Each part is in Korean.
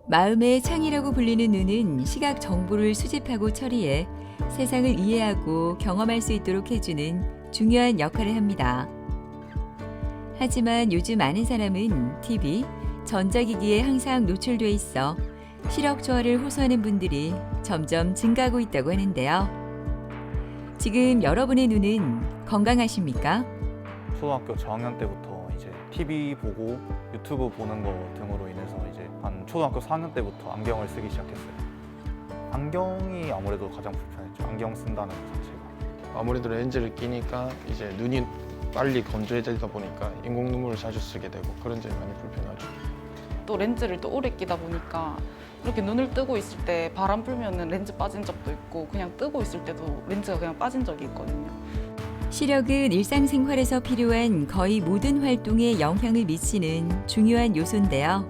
마음의 창이라고 불리는 눈은 시각 정보를 수집하고 처리해 세상을 이해하고 경험할 수 있도록 해주는 중요한 역할을 합니다. 하지만 요즘 많은 사람은 TV, 전자기기에 항상 노출돼 있어 시력 저하를 호소하는 분들이 점점 증가하고 있다고 하는데요. 지금 여러분의 눈은 건강하십니까? 초등학교 저학년 때부터 이제 TV 보고 유튜브 보는 거 등으로 인해서 이제 한 초등학교 4학년 때부터 안경을 쓰기 시작했어요. 안경이 아무래도 가장 불편했죠. 안경 쓴다는 것 자체가. 아무래도 렌즈를 끼니까 이제 눈이 빨리 건조해지다 보니까 인공 눈물을 자주 쓰게 되고 그런 점이 많이 불편하죠. 또 렌즈를 또 오래 끼다 보니까 이렇게 눈을 뜨고 있을 때 바람 불면은 렌즈 빠진 적도 있고 그냥 뜨고 있을 때도 렌즈가 그냥 빠진 적이 있거든요. 시력은 일상생활에서 필요한 거의 모든 활동에 영향을 미치는 중요한 요소인데요.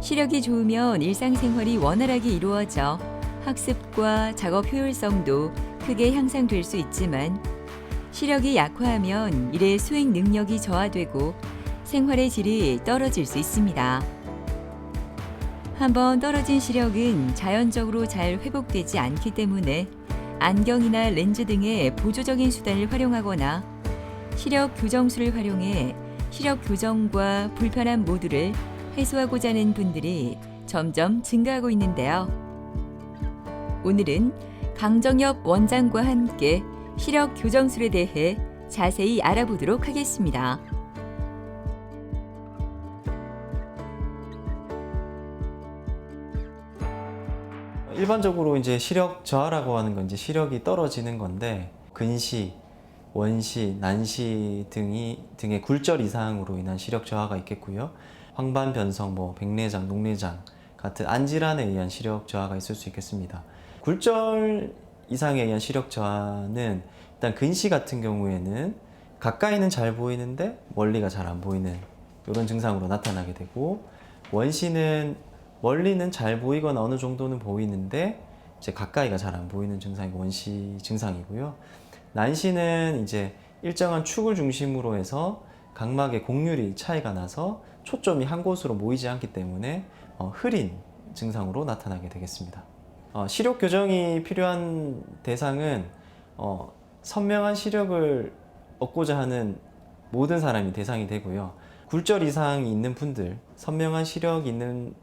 시력이 좋으면 일상생활이 원활하게 이루어져 학습과 작업 효율성도 크게 향상될 수 있지만 시력이 약화하면 일의 수행 능력이 저하되고 생활의 질이 떨어질 수 있습니다. 한번 떨어진 시력은 자연적으로 잘 회복되지 않기 때문에 안경이나 렌즈 등의 보조적인 수단을 활용하거나 시력 교정술을 활용해 시력 교정과 불편함 모두를 해소하고자 하는 분들이 점점 증가하고 있는데요. 오늘은 강정엽 원장과 함께 시력 교정술에 대해 자세히 알아보도록 하겠습니다. 일반적으로 이제 시력 저하라고 하는 건 이제 시력이 떨어지는 건데 근시, 원시, 난시 등의 굴절 이상으로 인한 시력 저하가 있겠고요. 황반 변성, 백내장, 녹내장 같은 안질환에 의한 시력 저하가 있을 수 있겠습니다. 굴절 이상에 의한 시력 저하는 일단 근시 같은 경우에는 가까이는 잘 보이는데 멀리가 잘 안 보이는 이런 증상으로 나타나게 되고, 원시는 멀리는 잘 보이거나 어느 정도는 보이는데 이제 가까이가 잘 안 보이는 증상이 원시 증상이고요. 난시는 이제 일정한 축을 중심으로 해서 각막의 곡률이 차이가 나서 초점이 한 곳으로 모이지 않기 때문에 흐린 증상으로 나타나게 되겠습니다. 시력 교정이 필요한 대상은 선명한 시력을 얻고자 하는 모든 사람이 대상이 되고요. 굴절 이상이 있는 분들, 선명한 시력이 있는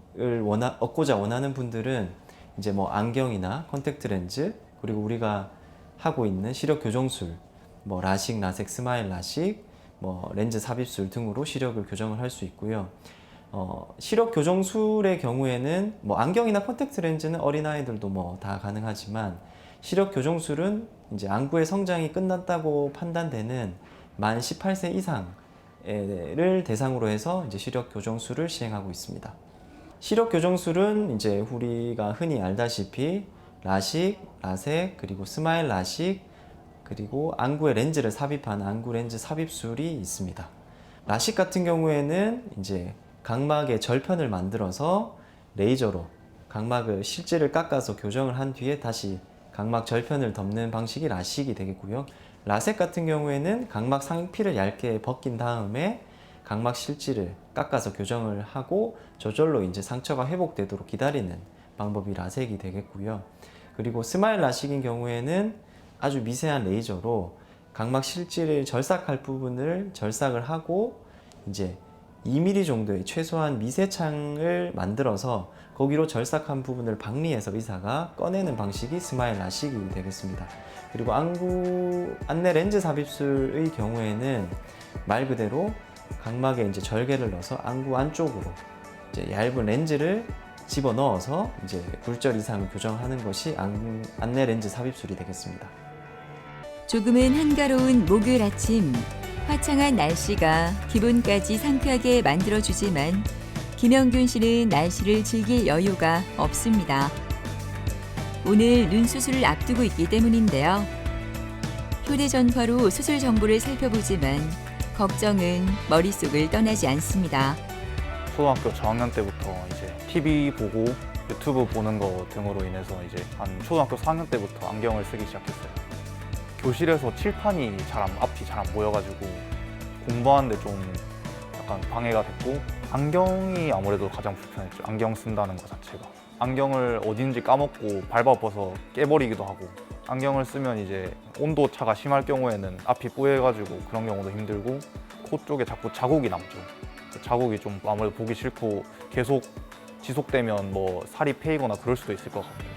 얻고자 원하는 분들은 이제 안경이나 컨택트 렌즈, 그리고 우리가 하고 있는 시력 교정술, 라식, 라섹, 스마일 라식, 렌즈 삽입술 등으로 시력을 교정을 할 수 있고요. 시력 교정술의 경우에는 안경이나 컨택트 렌즈는 어린아이들도 다 가능하지만, 시력 교정술은 이제 안구의 성장이 끝났다고 판단되는 만 18세 이상을 대상으로 해서 이제 시력 교정술을 시행하고 있습니다. 시력 교정술은 이제 우리가 흔히 알다시피 라식, 라섹, 그리고 스마일 라식, 그리고 안구에 렌즈를 삽입한 안구 렌즈 삽입술이 있습니다. 라식 같은 경우에는 이제 각막의 절편을 만들어서 레이저로 각막을 실제를 깎아서 교정을 한 뒤에 다시 각막 절편을 덮는 방식이 라식이 되겠고요. 라섹 같은 경우에는 각막 상피를 얇게 벗긴 다음에 각막 실지를 깎아서 교정을 하고 저절로 이제 상처가 회복되도록 기다리는 방법이 라섹이 되겠고요. 그리고 스마일 라식인 경우에는 아주 미세한 레이저로 각막 실지를 절삭할 부분을 절삭을 하고 이제 2mm 정도의 최소한 미세창을 만들어서 거기로 절삭한 부분을 박리해서 의사가 꺼내는 방식이 스마일 라식이 되겠습니다. 그리고 안내 렌즈 삽입술의 경우에는 말 그대로 각막에 이제 절개를 넣어서 안구 안쪽으로 이제 얇은 렌즈를 집어 넣어서 이제 굴절 이상을 교정하는 것이 안내 렌즈 삽입술이 되겠습니다. 조금은 한가로운 목요일 아침, 화창한 날씨가 기분까지 상쾌하게 만들어주지만 김영균 씨는 날씨를 즐길 여유가 없습니다. 오늘 눈 수술을 앞두고 있기 때문인데요. 휴대전화로 수술 정보를 살펴보지만 걱정은 머릿속을 떠나지 않습니다. 초등학교 저학년 때부터 이제 TV 보고 유튜브 보는 거 등으로 인해서 이제 한 초등학교 4학년 때부터 안경을 쓰기 시작했어요. 교실에서 칠판이 앞이 잘 안 보여가지고 공부하는데 좀 약간 방해가 됐고, 안경이 아무래도 가장 불편했죠. 안경 쓴다는 것 자체가. 안경을 어딘지 까먹고 밟아버서 깨버리기도 하고, 안경을 쓰면 이제 온도 차가 심할 경우에는 앞이 뿌해가지고 그런 경우도 힘들고, 코 쪽에 자꾸 자국이 남죠. 그 자국이 좀 아무래도 보기 싫고 계속 지속되면 뭐 살이 패이거나 그럴 수도 있을 것 같아요.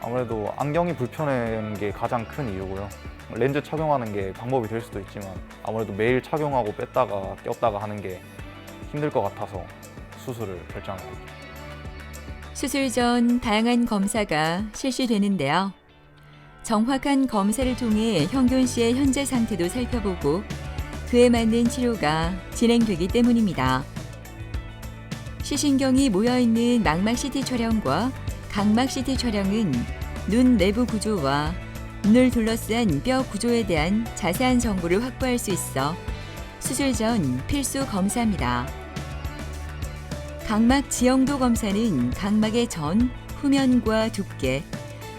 아무래도 안경이 불편한 게 가장 큰 이유고요. 렌즈 착용하는 게 방법이 될 수도 있지만 아무래도 매일 착용하고 뺐다가 꼈다가 하는 게 힘들 것 같아서 수술을 결정하게 됐죠. 수술 전 다양한 검사가 실시되는데요. 정확한 검사를 통해 형균 씨의 현재 상태도 살펴보고 그에 맞는 치료가 진행되기 때문입니다. 시신경이 모여있는 망막 CT 촬영과 각막 CT 촬영은 눈 내부 구조와 눈을 둘러싼 뼈 구조에 대한 자세한 정보를 확보할 수 있어 수술 전 필수 검사입니다. 각막 지형도 검사는 각막의 전, 후면과 두께,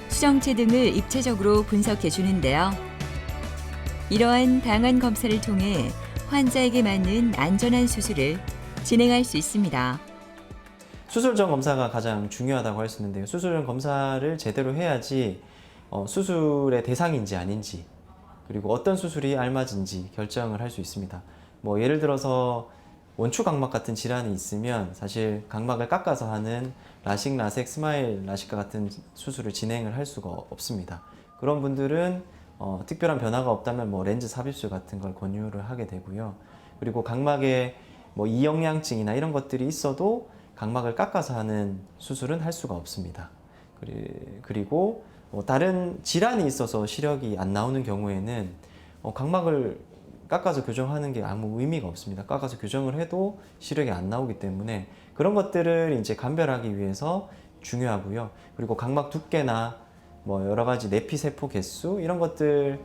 수정체 등을 입체적으로 분석해 주는데요. 이러한 다양한 검사를 통해 환자에게 맞는 안전한 수술을 진행할 수 있습니다. 수술 전 검사가 가장 중요하다고 할 수 있는데요. 수술 전 검사를 제대로 해야지 수술의 대상인지 아닌지, 그리고 어떤 수술이 알맞은지 결정을 할 수 있습니다. 뭐 예를 들어서 원추 각막 같은 질환이 있으면 사실 각막을 깎아서 하는 라식, 라섹, 스마일, 라식과 같은 수술을 진행을 할 수가 없습니다. 그런 분들은 특별한 변화가 없다면 뭐 렌즈 삽입술 같은 걸 권유를 하게 되고요. 그리고 각막에 뭐 이영양증이나 이런 것들이 있어도 각막을 깎아서 하는 수술은 할 수가 없습니다. 그리고 다른 질환이 있어서 시력이 안 나오는 경우에는 각막을 깎아서 교정하는 게 아무 의미가 없습니다. 깎아서 교정을 해도 시력이 안 나오기 때문에 그런 것들을 이제 감별하기 위해서 중요하고요. 그리고 각막 두께나 뭐 여러 가지 내피 세포 개수 이런 것들을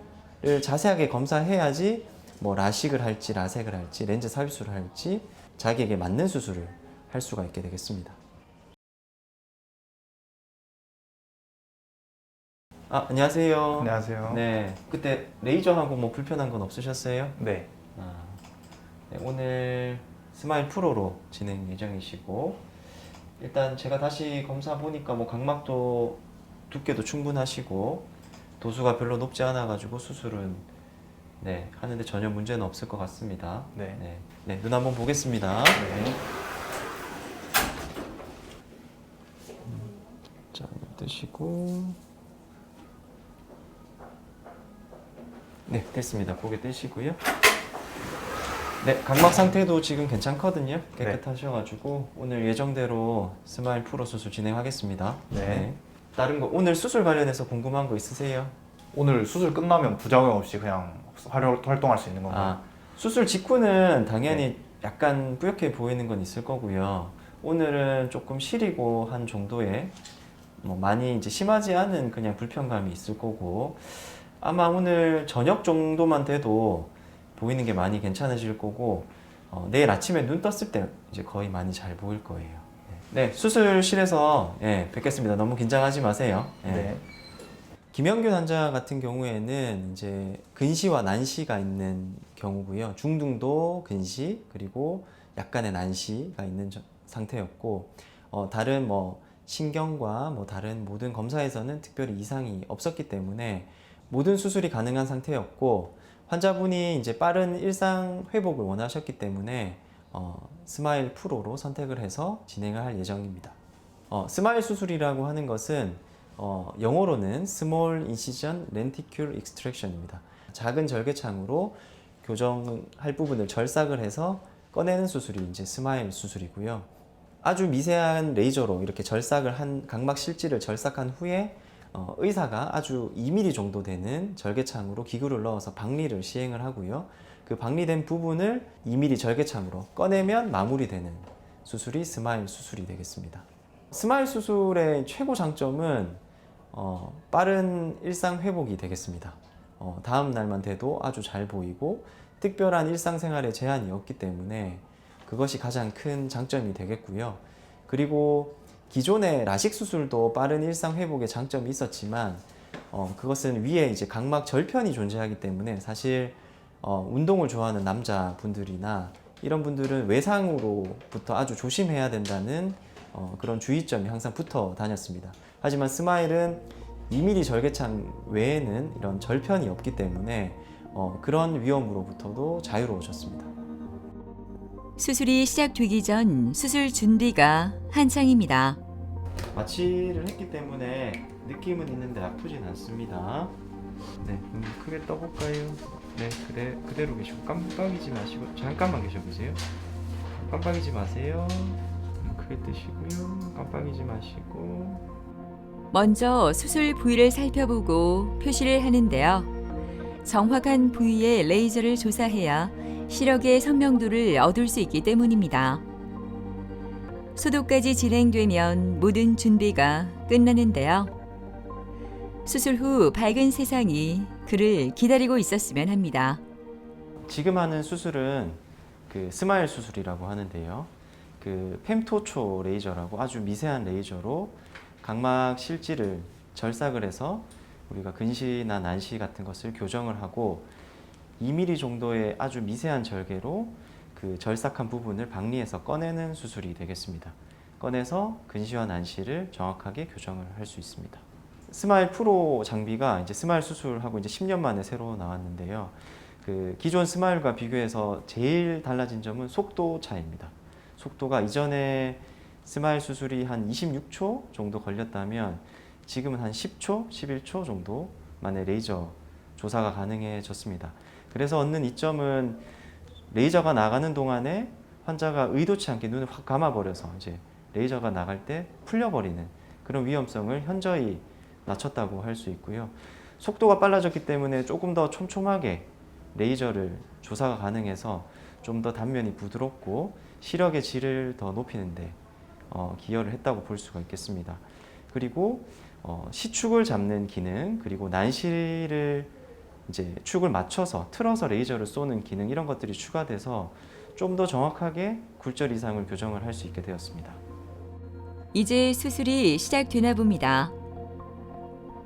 자세하게 검사해야지 뭐 라식을 할지 라섹을 할지 렌즈 삽입술을 할지 자기에게 맞는 수술을 할 수가 있게 되겠습니다. 안녕하세요. 안녕하세요. 네, 그때 레이저하고 뭐 불편한 건 없으셨어요? 네. 네, 오늘 스마일 프로로 진행 예정이시고, 일단 제가 다시 검사 보니까 뭐 각막도 두께도 충분하시고 도수가 별로 높지 않아 가지고 수술은 하는데 전혀 문제는 없을 것 같습니다. 네. 눈 한번 보겠습니다. 네. 자, 뜨시고. 네, 됐습니다. 고개 떼시고요. 네, 각막 상태도 지금 괜찮거든요. 깨끗하셔가지고 오늘 예정대로 스마일 프로 수술 진행하겠습니다. 네. 다른 거 오늘 수술 관련해서 궁금한 거 있으세요? 오늘 수술 끝나면 부작용 없이 그냥 활동할 수 있는 건가요? 수술 직후는 당연히 약간 뿌옇게 보이는 건 있을 거고요. 오늘은 조금 시리고 한 정도의 뭐 많이 이제 심하지 않은 그냥 불편감이 있을 거고, 아마 오늘 저녁 정도만 돼도 보이는 게 많이 괜찮으실 거고, 내일 아침에 눈 떴을 때 이제 거의 많이 잘 보일 거예요. 네, 수술실에서 뵙겠습니다. 너무 긴장하지 마세요. 네. 김영균 환자 같은 경우에는 이제 근시와 난시가 있는 경우고요. 중등도 근시 그리고 약간의 난시가 있는 상태였고, 다른 뭐 신경과 뭐 다른 모든 검사에서는 특별히 이상이 없었기 때문에 모든 수술이 가능한 상태였고, 환자분이 이제 빠른 일상 회복을 원하셨기 때문에 스마일 프로로 선택을 해서 진행을 할 예정입니다. 스마일 수술이라고 하는 것은 영어로는 Small Incision Lenticule Extraction입니다. 작은 절개창으로 교정할 부분을 절삭을 해서 꺼내는 수술이 이제 스마일 수술이고요. 아주 미세한 레이저로 이렇게 절삭을 한 각막 실지를 절삭한 후에 의사가 아주 2mm 정도 되는 절개창으로 기구를 넣어서 박리를 시행을 하고요. 그 박리된 부분을 2mm 절개창으로 꺼내면 마무리되는 수술이 스마일 수술이 되겠습니다. 스마일 수술의 최고 장점은 빠른 일상 회복이 되겠습니다. 다음 날만 돼도 아주 잘 보이고 특별한 일상생활에 제한이 없기 때문에 그것이 가장 큰 장점이 되겠고요. 그리고 기존의 라식 수술도 빠른 일상 회복에 장점이 있었지만 그것은 위에 이제 각막 절편이 존재하기 때문에 사실 운동을 좋아하는 남자분들이나 이런 분들은 외상으로부터 아주 조심해야 된다는 그런 주의점이 항상 붙어 다녔습니다. 하지만 스마일은 2mm 절개창 외에는 이런 절편이 없기 때문에 그런 위험으로부터도 자유로워졌습니다. 수술이 시작되기 전 수술 준비가 한창입니다. 마취를 했기 때문에 느낌은 있는데 아프진 않습니다. 네, 크게 떠볼까요? 네, 그대로 계시고 깜빡이지 마시고 잠깐만 계셔보세요. 깜빡이지 마세요. 크게 뜨시고요. 깜빡이지 마시고. 먼저 수술 부위를 살펴보고 표시를 하는데요. 정확한 부위에 레이저를 조사해야 시력의 선명도를 얻을 수 있기 때문입니다. 소독까지 진행되면 모든 준비가 끝나는데요. 수술 후 밝은 세상이 그를 기다리고 있었으면 합니다. 지금 하는 수술은 그 스마일 수술이라고 하는데요. 그 펨토초 레이저라고 아주 미세한 레이저로 각막 실지를 절삭을 해서 우리가 근시나 난시 같은 것을 교정을 하고 2mm 정도의 아주 미세한 절개로 그 절삭한 부분을 박리해서 꺼내는 수술이 되겠습니다. 꺼내서 근시와 난시를 정확하게 교정을 할 수 있습니다. 스마일 프로 장비가 이제 스마일 수술하고 이제 10년 만에 새로 나왔는데요. 그 기존 스마일과 비교해서 제일 달라진 점은 속도 차이입니다. 속도가 이전에 스마일 수술이 한 26초 정도 걸렸다면 지금은 한 10초, 11초 정도 만에 레이저 조사가 가능해졌습니다. 그래서 얻는 이점은 레이저가 나가는 동안에 환자가 의도치 않게 눈을 확 감아버려서 이제 레이저가 나갈 때 풀려버리는 그런 위험성을 현저히 낮췄다고 할 수 있고요. 속도가 빨라졌기 때문에 조금 더 촘촘하게 레이저를 조사가 가능해서 좀 더 단면이 부드럽고 시력의 질을 더 높이는데 기여를 했다고 볼 수가 있겠습니다. 그리고 시축을 잡는 기능, 그리고 난시를 이제 축을 맞춰서 틀어서 레이저를 쏘는 기능, 이런 것들이 추가돼서 좀 더 정확하게 굴절 이상을 교정을 할 수 있게 되었습니다. 이제 수술이 시작되나 봅니다.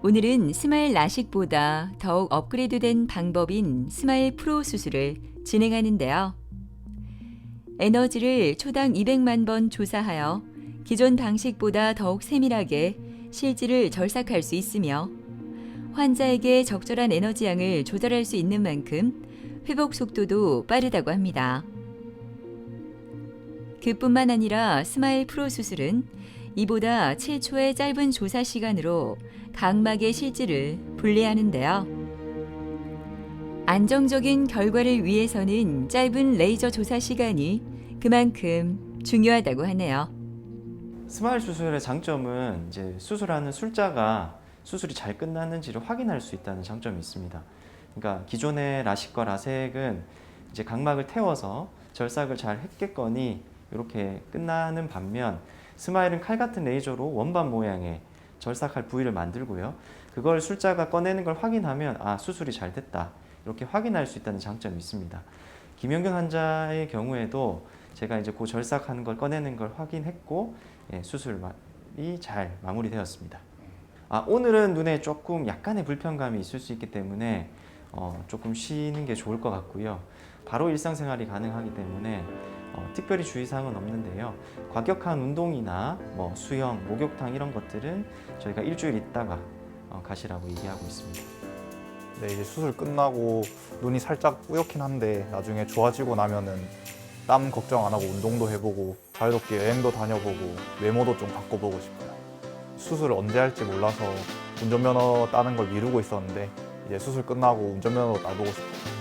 오늘은 스마일 라식보다 더욱 업그레이드된 방법인 스마일 프로 수술을 진행하는데요. 에너지를 초당 200만 번 조사하여 기존 방식보다 더욱 세밀하게 실지를 절삭할 수 있으며 환자에게 적절한 에너지 양을 조절할 수 있는 만큼 회복 속도도 빠르다고 합니다. 그뿐만 아니라 스마일 프로 수술은 이보다 7초의 짧은 조사 시간으로 각막의 실지를 분리하는데요. 안정적인 결과를 위해서는 짧은 레이저 조사 시간이 그만큼 중요하다고 하네요. 스마일 수술의 장점은 이제 수술하는 술자가 수술이 잘 끝났는지를 확인할 수 있다는 장점이 있습니다. 그러니까 기존의 라식과 라섹은 이제 각막을 태워서 절삭을 잘 했겠거니 이렇게 끝나는 반면 스마일은 칼 같은 레이저로 원반 모양의 절삭할 부위를 만들고요. 그걸 술자가 꺼내는 걸 확인하면 수술이 잘 됐다, 이렇게 확인할 수 있다는 장점이 있습니다. 김영경 환자의 경우에도 제가 이제 그 절삭하는 걸 꺼내는 걸 확인했고 수술이 잘 마무리되었습니다. 오늘은 눈에 조금 약간의 불편감이 있을 수 있기 때문에 조금 쉬는 게 좋을 것 같고요. 바로 일상생활이 가능하기 때문에 특별히 주의사항은 없는데요. 과격한 운동이나 수영, 목욕탕 이런 것들은 저희가 일주일 있다가 가시라고 얘기하고 있습니다. 네, 이제 수술 끝나고 눈이 살짝 뿌옇긴 한데 나중에 좋아지고 나면은 땀 걱정 안 하고 운동도 해보고 자유롭게 여행도 다녀보고 외모도 좀 바꿔보고 싶어요. 수술을 언제 할지 몰라서 운전면허 따는 걸 미루고 있었는데 이제 수술 끝나고 운전면허도 따보고 싶어요.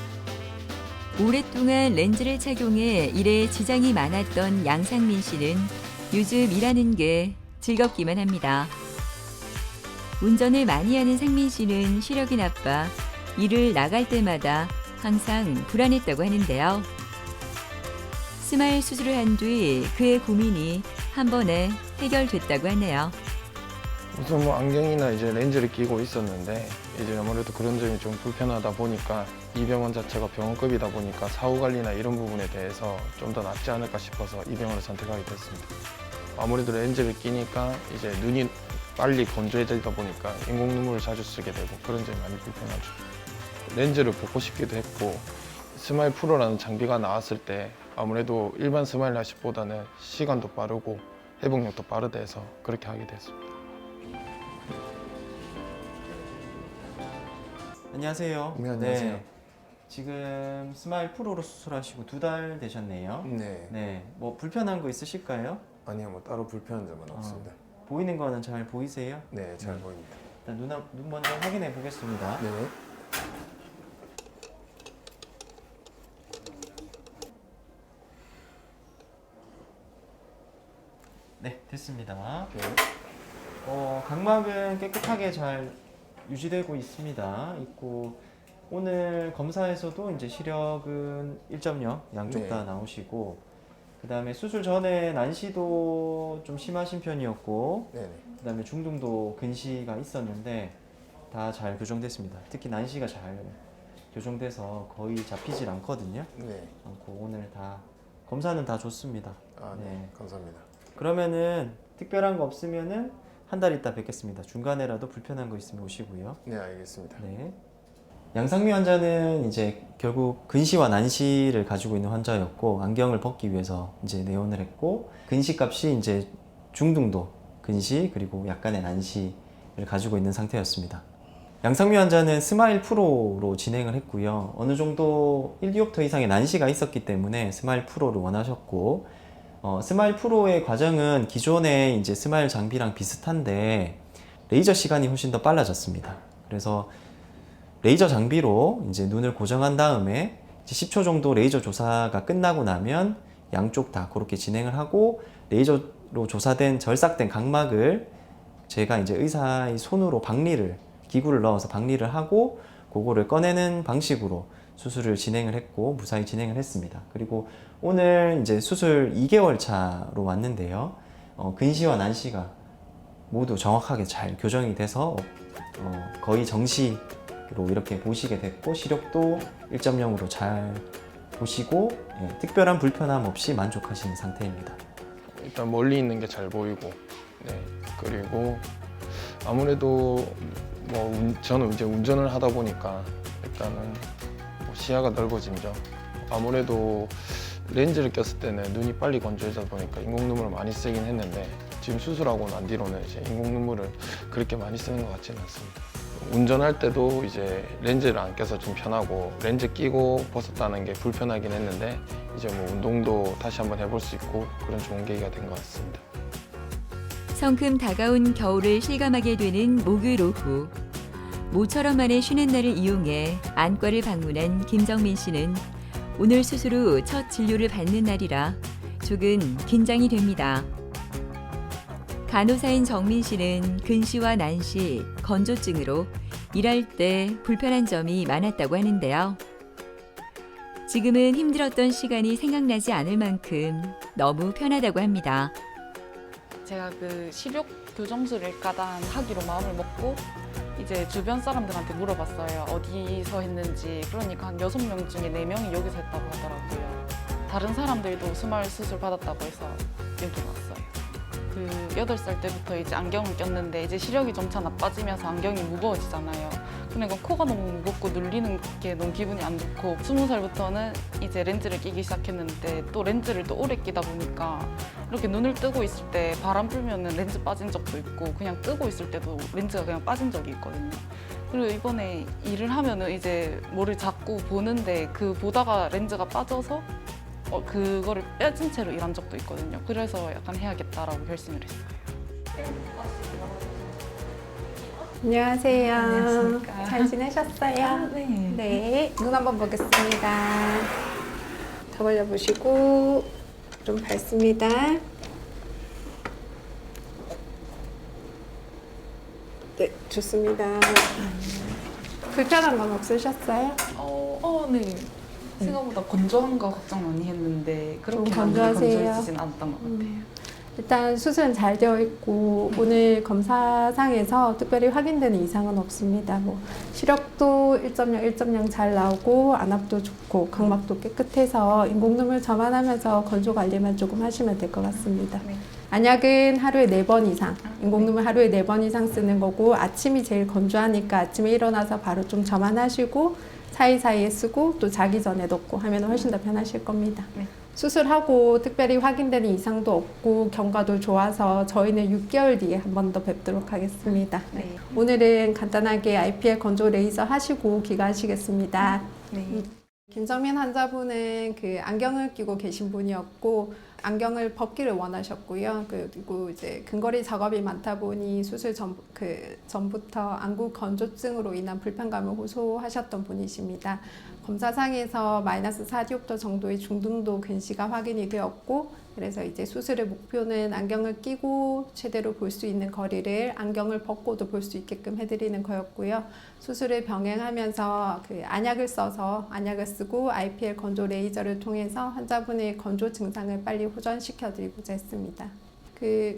오랫동안 렌즈를 착용해 일에 지장이 많았던 양상민 씨는 요즘 일하는 게 즐겁기만 합니다. 운전을 많이 하는 상민 씨는 시력이 나빠 일을 나갈 때마다 항상 불안했다고 하는데요. 스마일 수술을 한 뒤 그의 고민이 한 번에 해결됐다고 하네요. 우선 안경이나 이제 렌즈를 끼고 있었는데 이제 아무래도 그런 점이 좀 불편하다 보니까 이 병원 자체가 병원급이다 보니까 사후 관리나 이런 부분에 대해서 좀 더 낫지 않을까 싶어서 이 병원을 선택하게 됐습니다. 아무래도 렌즈를 끼니까 이제 눈이 빨리 건조해지다 보니까 인공 눈물을 자주 쓰게 되고 그런 점이 많이 불편하죠. 렌즈를 벗고 싶기도 했고 스마일 프로라는 장비가 나왔을 때 아무래도 일반 스마일 라식보다는 시간도 빠르고 회복력도 빠르다 해서 그렇게 하게 됐습니다. 안녕하세요. 네, 안녕하세요. 지금 스마일 프로로 수술하시고 2달 되셨네요. 네. 네. 뭐 불편한 거 있으실까요? 아니요, 뭐 따로 불편한 점은 없습니다. 보이는 거는 잘 보이세요? 네, 잘 보입니다. 일단 눈 먼저 확인해 보겠습니다. 네. 네, 됐습니다. 네. 각막은 깨끗하게 잘 유지되고 있고 오늘 검사에서도 이제 시력은 1.0 양쪽 네. 다 나오시고 그다음에 수술 전에 난시도 좀 심하신 편이었고 네네. 그다음에 중등도 근시가 있었는데 다 잘 교정됐습니다. 특히 난시가 잘 교정돼서 거의 잡히질 않거든요. 네. 않고 오늘 다 검사는 다 좋습니다. 아, 네. 네. 감사합니다. 그러면은 특별한 거 없으면은 한 달 있다 뵙겠습니다. 중간에라도 불편한 거 있으면 오시고요. 네, 알겠습니다. 네. 양상미 환자는 이제 결국 근시와 난시를 가지고 있는 환자였고 안경을 벗기 위해서 이제 내원을 했고 근시 값이 이제 중등도 근시 그리고 약간의 난시를 가지고 있는 상태였습니다. 양상미 환자는 스마일 프로로 진행을 했고요. 어느 정도 1디옵터 이상의 난시가 있었기 때문에 스마일 프로를 원하셨고 스마일 프로의 과정은 기존의 이제 스마일 장비랑 비슷한데 레이저 시간이 훨씬 더 빨라졌습니다. 그래서 레이저 장비로 이제 눈을 고정한 다음에 이제 10초 정도 레이저 조사가 끝나고 나면 양쪽 다 그렇게 진행을 하고 레이저로 조사된 절삭된 각막을 제가 이제 의사의 손으로 기구를 넣어서 박리를 하고 그거를 꺼내는 방식으로 수술을 진행을 했고 무사히 진행을 했습니다. 그리고 오늘 이제 수술 2개월 차로 왔는데요. 근시와 난시가 모두 정확하게 잘 교정이 돼서 거의 정시로 이렇게 보시게 됐고 시력도 1.0으로 잘 보시고 특별한 불편함 없이 만족하시는 상태입니다. 일단 멀리 있는 게 잘 보이고, 네. 그리고 아무래도 저는 이제 운전을 하다 보니까 일단은 시야가 넓어진 점. 아무래도 렌즈를 꼈을 때는 눈이 빨리 건조해져 보니까 인공 눈물을 많이 쓰긴 했는데 지금 수술하고 난 뒤로는 이제 인공 눈물을 그렇게 많이 쓰는 것 같지는 않습니다. 운전할 때도 이제 렌즈를 안 껴서 좀 편하고 렌즈 끼고 벗었다는 게 불편하긴 했는데 이제 운동도 다시 한번 해볼 수 있고 그런 좋은 계기가 된 것 같습니다. 성큼 다가온 겨울을 실감하게 되는 목요일 오후. 모처럼 만에 쉬는 날을 이용해 안과를 방문한 김정민 씨는 오늘 수술 후 첫 진료를 받는 날이라 조금 긴장이 됩니다. 간호사인 정민 씨는 근시와 난시, 건조증으로 일할 때 불편한 점이 많았다고 하는데요. 지금은 힘들었던 시간이 생각나지 않을 만큼 너무 편하다고 합니다. 제가 그 시력 교정술 일가단 하기로 마음을 먹고 이제 주변 사람들한테 물어봤어요. 어디서 했는지. 그러니까 한 6명 중에 4명이 여기서 했다고 하더라고요. 다른 사람들도 스마일 수술 받았다고 해서 여기 왔어요. 그 8살 때부터 이제 안경을 꼈는데 이제 시력이 점차 나빠지면서 안경이 무거워지잖아요. 그러니까 코가 너무 무겁고 눌리는 게 너무 기분이 안 좋고 20살부터는 이제 렌즈를 끼기 시작했는데 또 렌즈를 또 오래 끼다 보니까 이렇게 눈을 뜨고 있을 때 바람 불면은 렌즈 빠진 적도 있고 그냥 뜨고 있을 때도 렌즈가 그냥 빠진 적이 있거든요. 그리고 이번에 일을 하면은 이제 뭐를 자꾸 보는데 그 보다가 렌즈가 빠져서 그거를 빼진 채로 일한 적도 있거든요. 그래서 약간 해야겠다라고 결심을 했어요. 안녕하세요. 안녕하십니까. 잘 지내셨어요? 네. 네. 눈 한번 보겠습니다. 더 벌려보시고 좀 밟습니다. 네, 좋습니다. 불편한 건 없으셨어요? 네. 생각보다 건조한 거 걱정 많이 했는데 그렇게 좀 많이 건조하세요? 건조해지진 않았던 것 같아요. 일단 수술은 잘 되어 있고 오늘 검사상에서 특별히 확인되는 이상은 없습니다. 시력도 1.0, 1.0 잘 나오고 안압도 좋고 각막도 깨끗해서 인공눈물 점안하면서 건조 관리만 조금 하시면 될 것 같습니다. 네. 안약은 하루에 4번 이상, 인공눈물 하루에 4번 이상 쓰는 거고 아침이 제일 건조하니까 아침에 일어나서 바로 좀 점안하시고 사이사이에 쓰고 또 자기 전에 넣고 하면 훨씬 더 편하실 겁니다. 네. 수술하고 특별히 확인되는 이상도 없고 경과도 좋아서 저희는 6개월 뒤에 한 번 더 뵙도록 하겠습니다. 네. 오늘은 간단하게 IPL 건조 레이저 하시고 귀가하시겠습니다. 네. 김정민 환자분은 그 안경을 끼고 계신 분이었고 안경을 벗기를 원하셨고요. 그리고 이제 근거리 작업이 많다 보니 수술 전부터 안구 건조증으로 인한 불편감을 호소하셨던 분이십니다. 검사상에서 마이너스 4디옵터 정도의 중등도 근시가 확인이 되었고 그래서 이제 수술의 목표는 안경을 끼고 최대로 볼 수 있는 거리를 안경을 벗고도 볼 수 있게끔 해드리는 거였고요. 수술을 병행하면서 그 안약을 쓰고 IPL 건조 레이저를 통해서 환자분의 건조 증상을 빨리 호전시켜 드리고자 했습니다.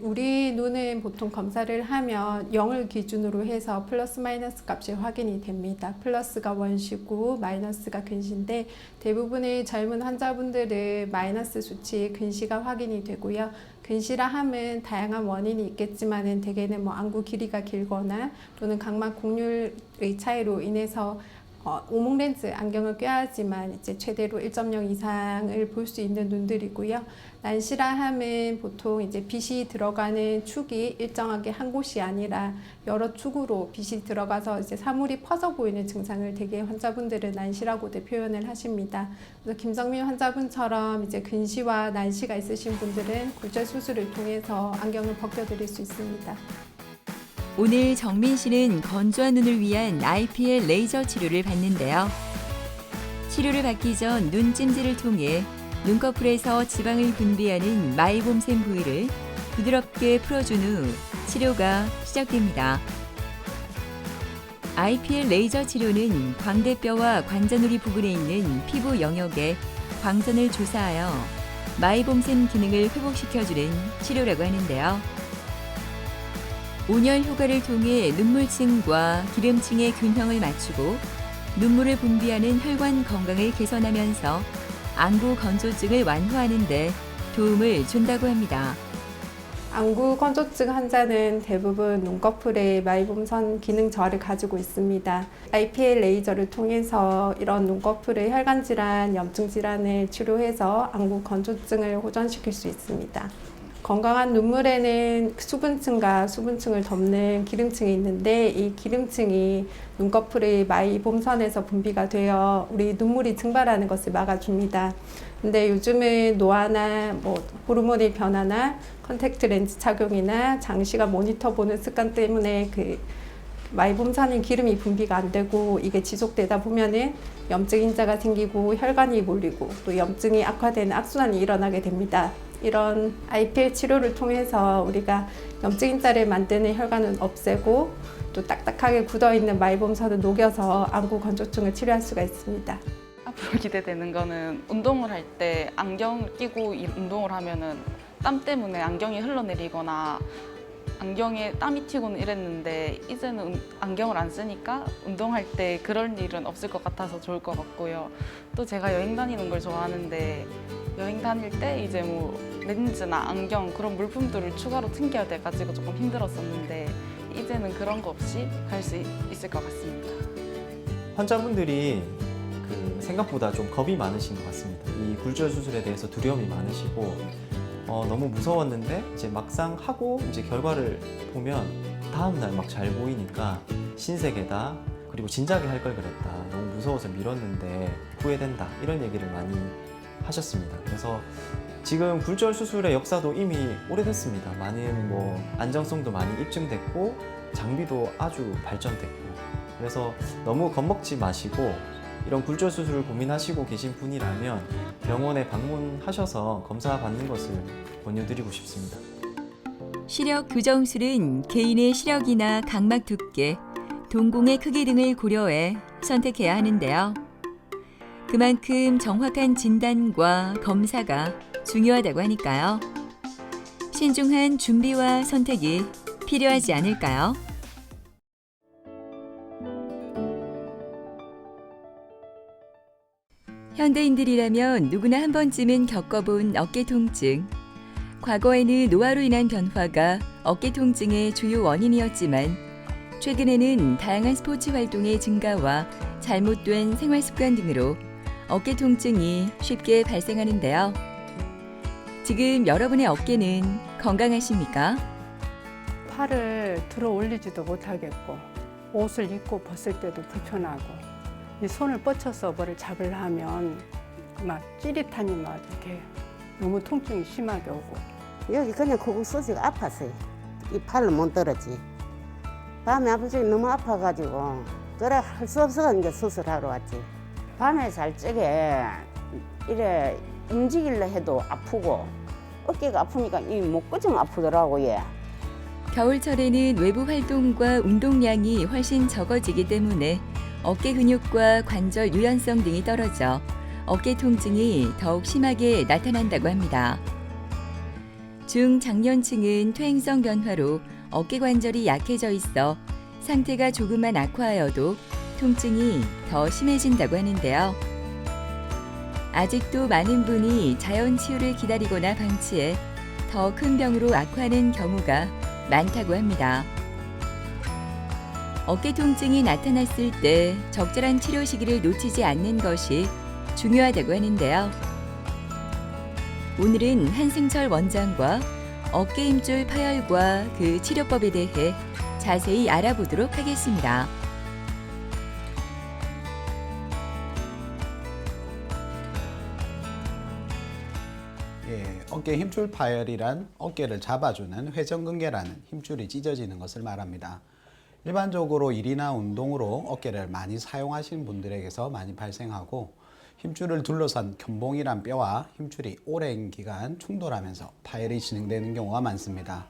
우리 눈은 보통 검사를 하면 0을 기준으로 해서 플러스 마이너스 값이 확인이 됩니다. 플러스가 원시고 마이너스가 근시인데 대부분의 젊은 환자분들은 마이너스 수치 근시가 확인이 되고요. 근시라 함은 다양한 원인이 있겠지만은 대개는 뭐 안구 길이가 길거나 또는 각막 곡률의 차이로 인해서 오목 렌즈 안경을 껴야 하지만 이제 최대로 1.0 이상을 볼 수 있는 눈들이고요. 난시라 함은 보통 이제 빛이 들어가는 축이 일정하게 한 곳이 아니라 여러 축으로 빛이 들어가서 이제 사물이 퍼져 보이는 증상을 대개 환자분들은 난시라고도 표현을 하십니다. 그래서 김정민 환자분처럼 이제 근시와 난시가 있으신 분들은 굴절 수술을 통해서 안경을 벗겨드릴 수 있습니다. 오늘 정민 씨는 건조한 눈을 위한 IPL 레이저 치료를 받는데요. 치료를 받기 전 눈찜질을 통해 눈꺼풀에서 지방을 분비하는 마이봄샘 부위를 부드럽게 풀어준 후 치료가 시작됩니다. IPL 레이저 치료는 광대뼈와 관자놀이 부분에 있는 피부 영역에 광선을 조사하여 마이봄샘 기능을 회복시켜주는 치료라고 하는데요. 온열 효과를 통해 눈물층과 기름층의 균형을 맞추고 눈물을 분비하는 혈관 건강을 개선하면서 안구 건조증을 완화하는 데 도움을 준다고 합니다. 안구 건조증 환자는 대부분 눈꺼풀에 마이봄선 기능 저하를 가지고 있습니다. IPL 레이저를 통해서 이런 눈꺼풀의 혈관 질환, 염증 질환을 치료해서 안구 건조증을 호전시킬 수 있습니다. 건강한 눈물에는 수분층과 수분층을 덮는 기름층이 있는데 이 기름층이 눈꺼풀의 마이봄선에서 분비가 되어 우리 눈물이 증발하는 것을 막아줍니다. 근데 요즘은 노화나 호르몬의 변화나 컨택트 렌즈 착용이나 장시간 모니터 보는 습관 때문에 마이봄선인 기름이 분비가 안 되고 이게 지속되다 보면은 염증 인자가 생기고 혈관이 몰리고 또 염증이 악화되는 악순환이 일어나게 됩니다. 이런 IPL 치료를 통해서 우리가 염증 인자를 만드는 혈관은 없애고 또 딱딱하게 굳어있는 마이봄선을 녹여서 안구 건조증을 치료할 수가 있습니다. 앞으로 기대되는 거는 운동을 할 때 안경을 끼고 운동을 하면은 땀 때문에 안경이 흘러내리거나 안경에 땀이 튀고는 이랬는데 이제는 안경을 안 쓰니까 운동할 때 그런 일은 없을 것 같아서 좋을 것 같고요. 또 제가 여행 다니는 걸 좋아하는데 여행 다닐 때 이제 렌즈나 안경 그런 물품들을 추가로 챙겨야 돼가지고 조금 힘들었었는데 이제는 그런 거 없이 갈 수 있을 것 같습니다. 환자분들이 생각보다 좀 겁이 많으신 것 같습니다. 이 굴절 수술에 대해서 두려움이 많으시고 너무 무서웠는데 이제 막상 하고 이제 결과를 보면 다음 날 막 잘 보이니까 신세계다. 그리고 진작에 할 걸 그랬다. 너무 무서워서 미뤘는데 후회된다. 이런 얘기를 많이 하셨습니다. 그래서 지금 굴절 수술의 역사도 이미 오래됐습니다. 많은 안정성도 많이 입증됐고 장비도 아주 발전됐고 그래서 너무 겁먹지 마시고 이런 굴절 수술을 고민하시고 계신 분이라면 병원에 방문하셔서 검사 받는 것을 권유드리고 싶습니다. 시력 교정술은 개인의 시력이나 각막 두께, 동공의 크기 등을 고려해 선택해야 하는데요. 그만큼 정확한 진단과 검사가 중요하다고 하니까요. 신중한 준비와 선택이 필요하지 않을까요? 현대인들이라면 누구나 한 번쯤은 겪어본 어깨 통증. 과거에는 노화로 인한 변화가 어깨 통증의 주요 원인이었지만 최근에는 다양한 스포츠 활동의 증가와 잘못된 생활 습관 등으로 어깨 통증이 쉽게 발생하는데요. 지금 여러분의 어깨는 건강하십니까? 팔을 들어 올리지도 못하겠고 옷을 입고 벗을 때도 불편하고 이 손을 뻗쳐서 뭐를 잡으려 하면 막 찌릿하니 막 이렇게 너무 통증이 심하게 오고 여기 그냥 구멍 소지가 아팠어요. 이 팔을 못 들었지. 밤에 아버지 너무 아파가지고 그래 할 수 없어서 이제 수술하러 왔지. 밤에 잘 적에 이래 움직이려 해도 아프고 어깨가 아프니까 이 목구정 아프더라고 얘. 겨울철에는 외부 활동과 운동량이 훨씬 적어지기 때문에 어깨 근육과 관절 유연성 등이 떨어져 어깨 통증이 더욱 심하게 나타난다고 합니다. 중장년층은 퇴행성 변화로 어깨 관절이 약해져 있어 상태가 조금만 악화하여도 통증이 더 심해진다고 하는데요. 아직도 많은 분이 자연 치유를 기다리거나 방치해 더 큰 병으로 악화하는 경우가 많다고 합니다. 어깨 통증이 나타났을 때 적절한 치료 시기를 놓치지 않는 것이 중요하다고 하는데요. 오늘은 한승철 원장과 어깨 힘줄 파열과 그 치료법에 대해 자세히 알아보도록 하겠습니다. 어깨 힘줄 파열이란 어깨를 잡아주는 회전근개라는 힘줄이 찢어지는 것을 말합니다. 일반적으로 일이나 운동으로 어깨를 많이 사용하시는 분들에게서 많이 발생하고 힘줄을 둘러싼 견봉이란 뼈와 힘줄이 오랜 기간 충돌하면서 파열이 진행되는 경우가 많습니다.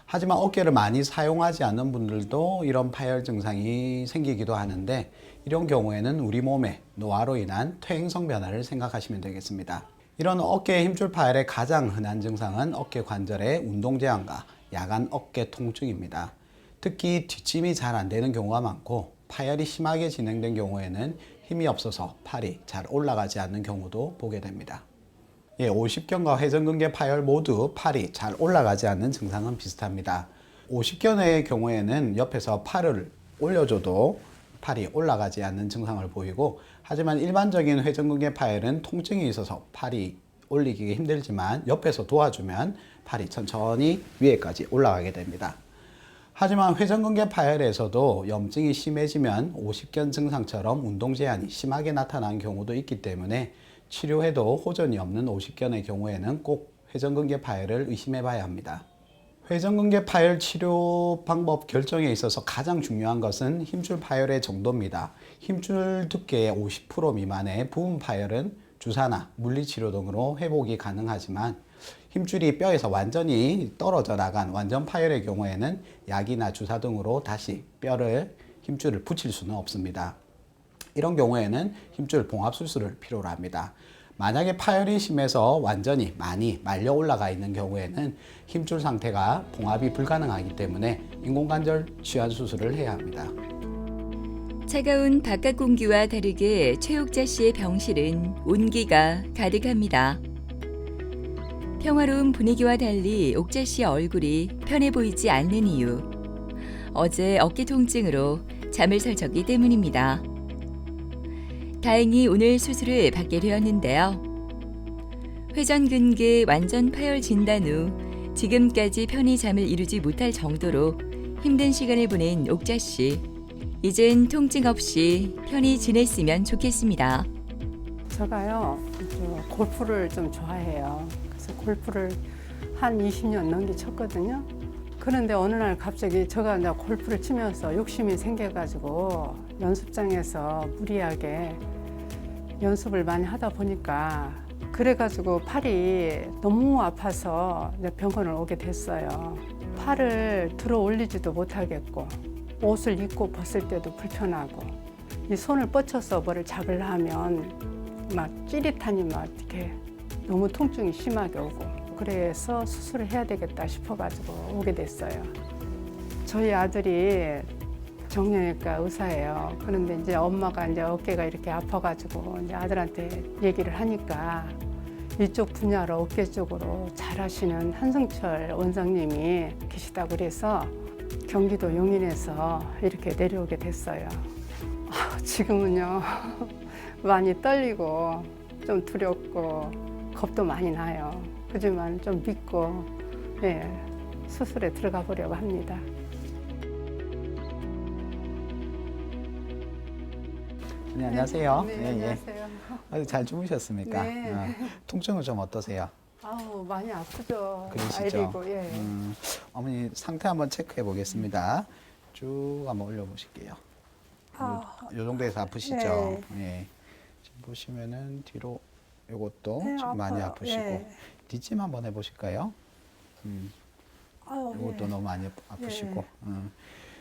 하지만 어깨를 많이 사용하지 않는 분들도 이런 파열 증상이 생기기도 하는데 이런 경우에는 우리 몸의 노화로 인한 퇴행성 변화를 생각하시면 되겠습니다. 이런 어깨 힘줄 파열의 가장 흔한 증상은 어깨 관절의 운동 제한과 야간 어깨 통증입니다. 특히 뒷짐이 잘 안 되는 경우가 많고 파열이 심하게 진행된 경우에는 힘이 없어서 팔이 잘 올라가지 않는 경우도 보게 됩니다. 오십견과 회전근개 파열 모두 팔이 잘 올라가지 않는 증상은 비슷합니다. 오십견의 경우에는 옆에서 팔을 올려줘도 팔이 올라가지 않는 증상을 보이고 하지만 일반적인 회전근개 파열은 통증이 있어서 팔이 올리기 힘들지만 옆에서 도와주면 팔이 천천히 위에까지 올라가게 됩니다. 하지만 회전근개 파열에서도 염증이 심해지면 오십견 증상처럼 운동 제한이 심하게 나타나는 경우도 있기 때문에 치료해도 호전이 없는 오십견의 경우에는 꼭 회전근개 파열을 의심해 봐야 합니다. 회전근개 파열 치료 방법 결정에 있어서 가장 중요한 것은 힘줄 파열의 정도입니다. 힘줄 두께의 50% 미만의 부분 파열은 주사나 물리치료 등으로 회복이 가능하지만 힘줄이 뼈에서 완전히 떨어져 나간 완전 파열의 경우에는 약이나 주사 등으로 다시 힘줄을 붙일 수는 없습니다. 이런 경우에는 힘줄 봉합 수술을 필요로 합니다. 만약에 파열이 심해서 완전히 많이 말려 올라가 있는 경우에는 힘줄 상태가 봉합이 불가능하기 때문에 인공관절 치환 수술을 해야 합니다. 차가운 바깥 공기와 다르게 최옥자 씨의 병실은 온기가 가득합니다. 평화로운 분위기와 달리 옥자 씨의 얼굴이 편해 보이지 않는 이유. 어제 어깨 통증으로 잠을 설쳤기 때문입니다. 다행히 오늘 수술을 받게 되었는데요. 회전근개 완전 파열 진단 후 지금까지 편히 잠을 이루지 못할 정도로 힘든 시간을 보낸 옥자 씨. 이젠 통증 없이 편히 지냈으면 좋겠습니다. 제가요 골프를 좀 좋아해요. 그래서 골프를 한 20년 넘게 쳤거든요. 그런데 어느 날 갑자기 제가 이제 골프를 치면서 욕심이 생겨가지고 연습장에서 무리하게 연습을 많이 하다 보니까 그래가지고 팔이 너무 아파서 이제 병원을 오게 됐어요. 팔을 들어 올리지도 못하겠고 옷을 입고 벗을 때도 불편하고 이 손을 뻗쳐서 뭐를 잡으려 하면 막 찌릿하니 막 이렇게 너무 통증이 심하게 오고 그래서 수술을 해야 되겠다 싶어가지고 오게 됐어요. 저희 아들이 정형외과 의사예요. 그런데 이제 엄마가 이제 어깨가 이렇게 아파가지고 이제 아들한테 얘기를 하니까 이쪽 분야로 어깨 쪽으로 잘하시는 한승철 원장님이 계시다고 그래서 경기도 용인에서 이렇게 내려오게 됐어요. 지금은요 많이 떨리고 좀 두렵고 겁도 많이 나요. 하지만 좀 믿고 예, 수술에 들어가 보려고 합니다. 네, 안녕하세요. 네, 예, 안녕하세요. 아주 잘 주무셨습니까? 네. 통증은 좀 어떠세요? 아우 많이 아프죠. 그러시죠? 아이리고 예. 어머니 상태 한번 체크해 보겠습니다. 쭉 한번 올려보실게요. 요 정도에서 아프시죠? 네. 예. 지금 보시면은 뒤로 요것도 네, 지금 많이 아파요. 아프시고 예. 뒷짐 한번 해보실까요? 아유, 이것도 예. 너무 많이 아프시고. 예.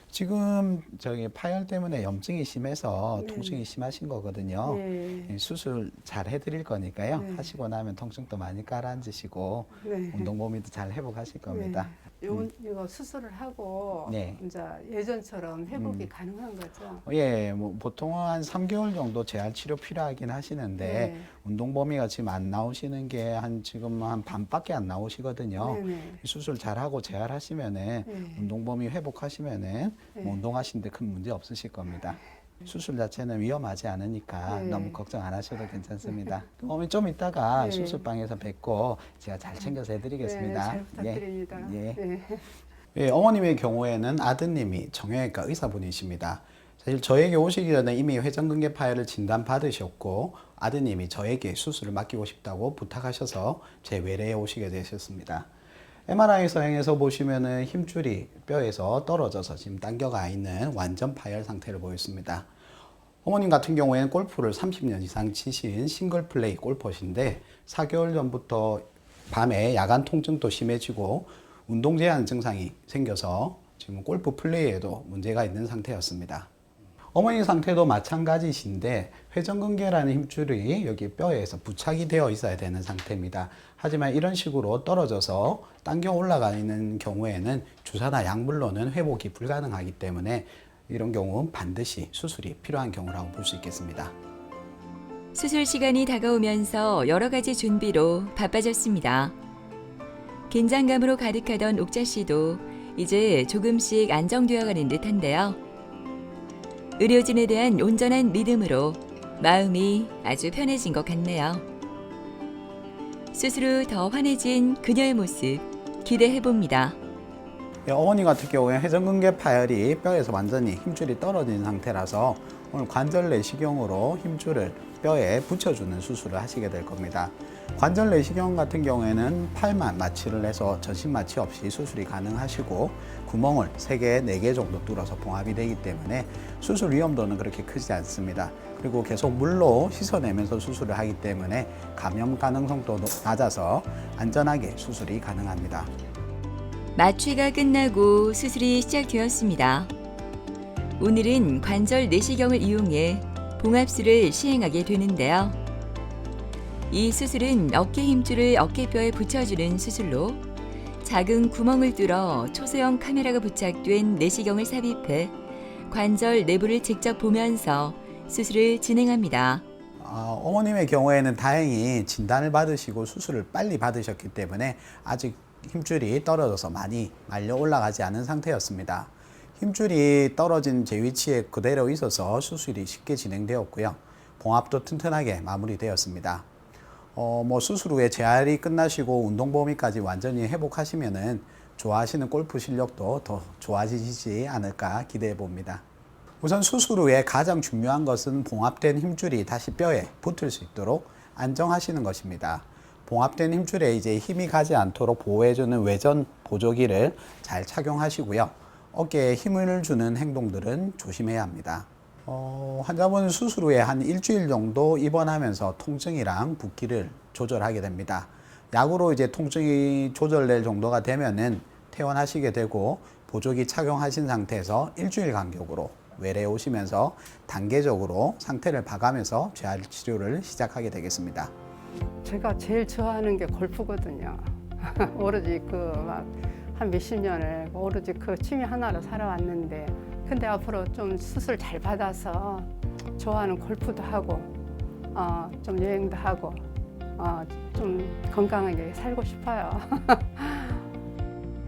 지금 저기 파열 때문에 염증이 심해서 네. 통증이 심하신 거거든요. 예. 예, 수술 잘 해드릴 거니까요. 네. 하시고 나면 통증도 많이 가라앉으시고 네. 운동 범위도 잘 회복하실 겁니다. 이거 수술을 하고 네. 이제 예전처럼 회복이 가능한 거죠. 예, 뭐 보통은 한 3개월 정도 재활 치료 필요하긴 하시는데 네. 운동 범위가 지금 안 나오시는 게 지금 한 반밖에 안 나오시거든요. 네네. 수술 잘 하고 재활하시면은 네. 운동 범위 회복하시면은 네. 뭐 운동하시는데 큰 문제 없으실 겁니다. 수술 자체는 위험하지 않으니까 네. 너무 걱정 안 하셔도 괜찮습니다. 어머니 좀 이따가 네. 수술방에서 뵙고 제가 잘 챙겨서 네, 해드리겠습니다. 잘 부탁드립니다. 예. 네. 예, 어머님의 경우에는 아드님이 정형외과 의사분이십니다. 사실 저에게 오시기 전에 이미 회전근개 파열을 진단받으셨고 아드님이 저에게 수술을 맡기고 싶다고 부탁하셔서 제 외래에 오시게 되셨습니다. MRI 서행에서 보시면은 힘줄이 뼈에서 떨어져서 지금 당겨가 있는 완전 파열 상태를 보였습니다. 어머님 같은 경우에는 골프를 30년 이상 치신 싱글 플레이 골퍼신데 4개월 전부터 밤에 야간 통증도 심해지고 운동 제한 증상이 생겨서 지금 골프 플레이에도 문제가 있는 상태였습니다. 어머니 상태도 마찬가지신데 회전근개라는 힘줄이 여기 뼈에서 부착이 되어 있어야 되는 상태입니다. 하지만 이런 식으로 떨어져서 당겨 올라가는 경우에는 주사나 약물로는 회복이 불가능하기 때문에 이런 경우는 반드시 수술이 필요한 경우라고 볼 수 있겠습니다. 수술 시간이 다가오면서 여러 가지 준비로 바빠졌습니다. 긴장감으로 가득하던 옥자 씨도 이제 조금씩 안정되어 가는 듯한데요. 의료진에 대한 온전한 믿음으로 마음이 아주 편해진 것 같네요. 수술 후 더 환해진 그녀의 모습 기대해 봅니다. 어머니 같은 경우에 회전근개 파열이 뼈에서 완전히 힘줄이 떨어진 상태라서 오늘 관절 내시경으로 힘줄을 뼈에 붙여주는 수술을 하시게 될 겁니다. 관절 내시경 같은 경우에는 팔만 마취를 해서 전신 마취 없이 수술이 가능하시고 구멍을 3개, 4개 정도 뚫어서 봉합이 되기 때문에 수술 위험도는 그렇게 크지 않습니다. 그리고 계속 물로 씻어내면서 수술을 하기 때문에 감염 가능성도 낮아서 안전하게 수술이 가능합니다. 마취가 끝나고 수술이 시작되었습니다. 오늘은 관절 내시경을 이용해 봉합술을 시행하게 되는데요. 이 수술은 어깨 힘줄을 어깨뼈에 붙여주는 수술로 작은 구멍을 뚫어 초소형 카메라가 부착된 내시경을 삽입해 관절 내부를 직접 보면서 수술을 진행합니다. 어머님의 경우에는 다행히 진단을 받으시고 수술을 빨리 받으셨기 때문에 아직 힘줄이 떨어져서 많이 말려 올라가지 않은 상태였습니다. 힘줄이 떨어진 제 위치에 그대로 있어서 수술이 쉽게 진행되었고요. 봉합도 튼튼하게 마무리되었습니다. 뭐 수술 후에 재활이 끝나시고 운동 범위까지 완전히 회복하시면은 좋아하시는 골프 실력도 더 좋아지시지 않을까 기대해 봅니다. 우선 수술 후에 가장 중요한 것은 봉합된 힘줄이 다시 뼈에 붙을 수 있도록 안정하시는 것입니다. 봉합된 힘줄에 이제 힘이 가지 않도록 보호해주는 외전 보조기를 잘 착용하시고요. 어깨에 힘을 주는 행동들은 조심해야 합니다. 환자분은 수술 후에 한 일주일 정도 입원하면서 통증이랑 붓기를 조절하게 됩니다. 약으로 이제 통증이 조절될 정도가 되면은 퇴원하시게 되고 보조기 착용하신 상태에서 일주일 간격으로 외래에 오시면서 단계적으로 상태를 봐가면서 재활 치료를 시작하게 되겠습니다. 제가 제일 좋아하는 게 골프거든요. 오로지 한 몇십 년을 오로지 그 취미 하나로 살아왔는데 근데 앞으로 좀 수술 잘 받아서 좋아하는 골프도 하고 좀 여행도 하고 좀 건강하게 살고 싶어요.